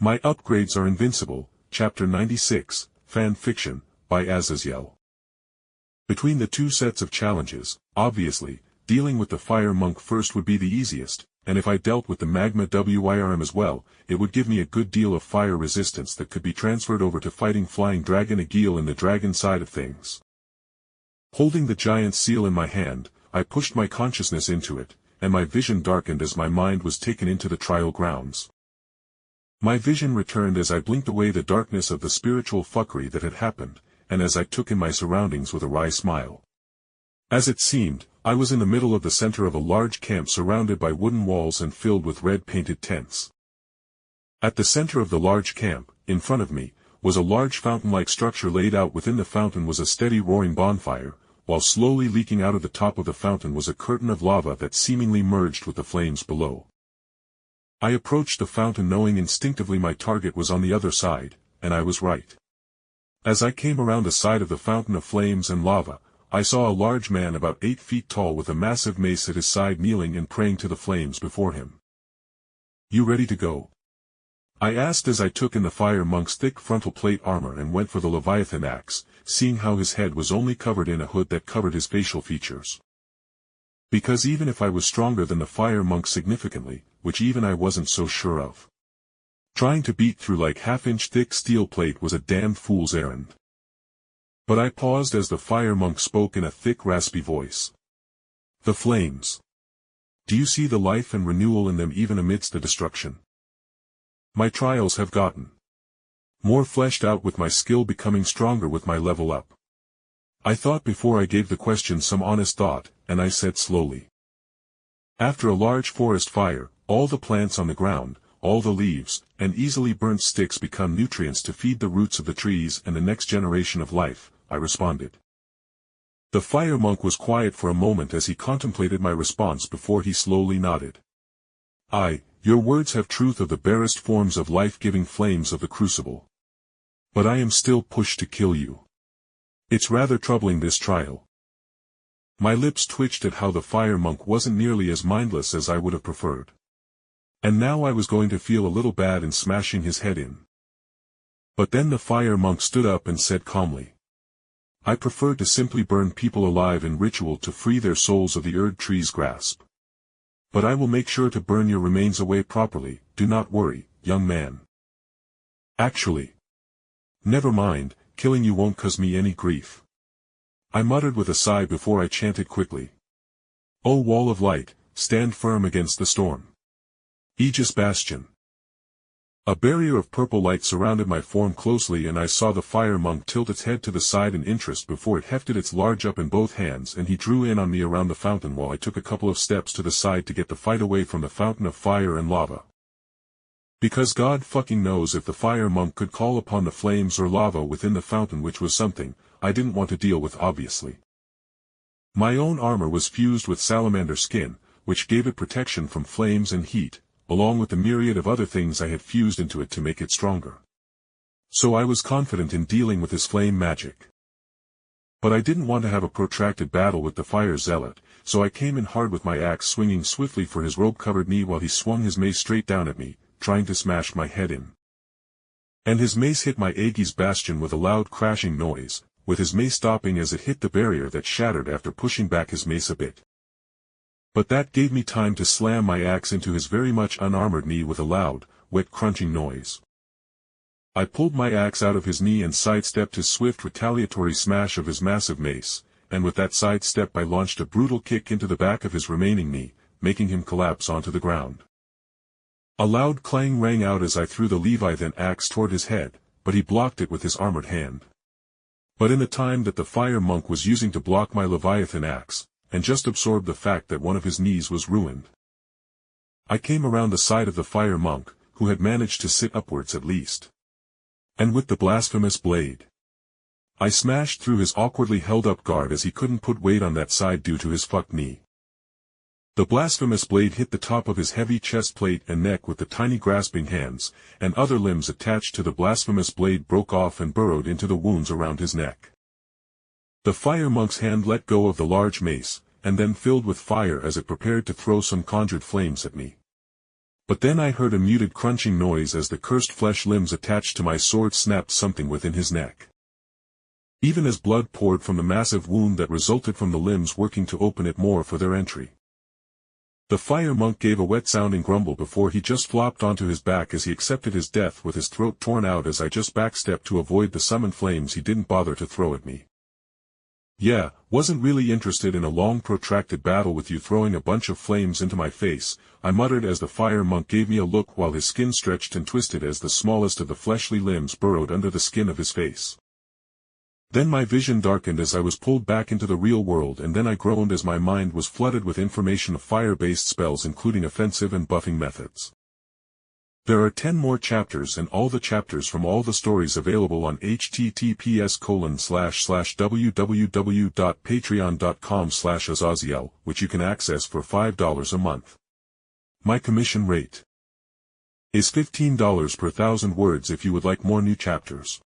My upgrades are Invincible, Chapter 96, Fan Fiction, by Azazyel. Between the two sets of challenges, obviously, dealing with the Fire Monk first would be the easiest, and if I dealt with the Magma Wyrm as well, it would give me a good deal of fire resistance that could be transferred over to fighting Flying Dragon Agheel in the dragon side of things. Holding the giant seal in my hand, I pushed my consciousness into it, and my vision darkened as my mind was taken into the trial grounds. My vision returned as I blinked away the darkness of the spiritual fuckery that had happened, and as I took in my surroundings with a wry smile. As it seemed, I was in the middle of the center of a large camp surrounded by wooden walls and filled with red-painted tents. At the center of the large camp, in front of me, was a large fountain-like structure laid out. Within the fountain was a steady roaring bonfire, while slowly leaking out of the top of the fountain was a curtain of lava that seemingly merged with the flames below. I approached the fountain knowing instinctively my target was on the other side, and I was right. As I came around the side of the fountain of flames and lava, I saw a large man about 8 feet tall with a massive mace at his side kneeling and praying to the flames before him. "You ready to go?" I asked as I took in the Fire Monk's thick frontal plate armor and went for the Leviathan axe, seeing how his head was only covered in a hood that covered his facial features. Because even if I was stronger than the Fire Monk significantly, which even I wasn't so sure of, trying to beat through like half-inch thick steel plate was a damned fool's errand. But I paused as the Fire Monk spoke in a thick raspy voice. "The flames. Do you see the life and renewal in them even amidst the destruction? My trials have gotten more fleshed out with my skill becoming stronger with my level up." I thought before I gave the question some honest thought, and I said slowly. "After a large forest fire, all the plants on the ground, all the leaves, and easily burnt sticks become nutrients to feed the roots of the trees and the next generation of life," I responded. The Fire Monk was quiet for a moment as he contemplated my response before he slowly nodded. Your words have truth of the barest forms of life-giving flames of the crucible. But I am still pushed to kill you. It's rather troubling this trial." My lips twitched at how the Fire Monk wasn't nearly as mindless as I would have preferred. And now I was going to feel a little bad in smashing his head in. But then the Fire Monk stood up and said calmly, "I prefer to simply burn people alive in ritual to free their souls of the Erd Tree's grasp. But I will make sure to burn your remains away properly, do not worry, young man. Actually, never mind, killing you won't cause me any grief." I muttered with a sigh before I chanted quickly. "O wall of light, stand firm against the storm. Aegis Bastion." A barrier of purple light surrounded my form closely and I saw the Fire Monk tilt its head to the side in interest before it hefted its large up in both hands and he drew in on me around the fountain while I took a couple of steps to the side to get the fight away from the fountain of fire and lava. Because God fucking knows if the Fire Monk could call upon the flames or lava within the fountain, which was something I didn't want to deal with obviously. My own armor was fused with salamander skin, which gave it protection from flames and heat, along with the myriad of other things I had fused into it to make it stronger. So I was confident in dealing with his flame magic. But I didn't want to have a protracted battle with the Fire Zealot, so I came in hard with my axe swinging swiftly for his robe-covered knee while he swung his mace straight down at me, trying to smash my head in. And his mace hit my Aegis Bastion with a loud crashing noise, with his mace stopping as it hit the barrier that shattered after pushing back his mace a bit. But that gave me time to slam my axe into his very much unarmored knee with a loud, wet crunching noise. I pulled my axe out of his knee and sidestepped his swift retaliatory smash of his massive mace, and with that sidestep I launched a brutal kick into the back of his remaining knee, making him collapse onto the ground. A loud clang rang out as I threw the Leviathan axe toward his head, but he blocked it with his armored hand. But in the time that the Fire Monk was using to block my Leviathan axe, and just absorbed the fact that one of his knees was ruined, I came around the side of the Fire Monk, who had managed to sit upwards at least. And with the blasphemous blade, I smashed through his awkwardly held-up guard as he couldn't put weight on that side due to his fucked knee. The blasphemous blade hit the top of his heavy chest plate and neck with the tiny grasping hands, and other limbs attached to the blasphemous blade broke off and burrowed into the wounds around his neck. The Fire Monk's hand let go of the large mace, and then filled with fire as it prepared to throw some conjured flames at me. But then I heard a muted crunching noise as the cursed flesh limbs attached to my sword snapped something within his neck. Even as blood poured from the massive wound that resulted from the limbs working to open it more for their entry. The fire monk gave a wet-sounding grumble before he just flopped onto his back as he accepted his death with his throat torn out as I just backstepped to avoid the summoned flames he didn't bother to throw at me. Yeah, wasn't really interested in a long protracted battle with you throwing a bunch of flames into my face, I muttered as the fire monk gave me a look while his skin stretched and twisted as the smallest of the fleshly limbs burrowed under the skin of his face. Then my vision darkened as I was pulled back into the real world, and then I groaned as my mind was flooded with information of fire-based spells including offensive and buffing methods. There are 10 more chapters and all the chapters from all the stories available on https://www.patreon.com/Azazyel, which you can access for $5 a month. My commission rate is $15 per 1,000 words if you would like more new chapters.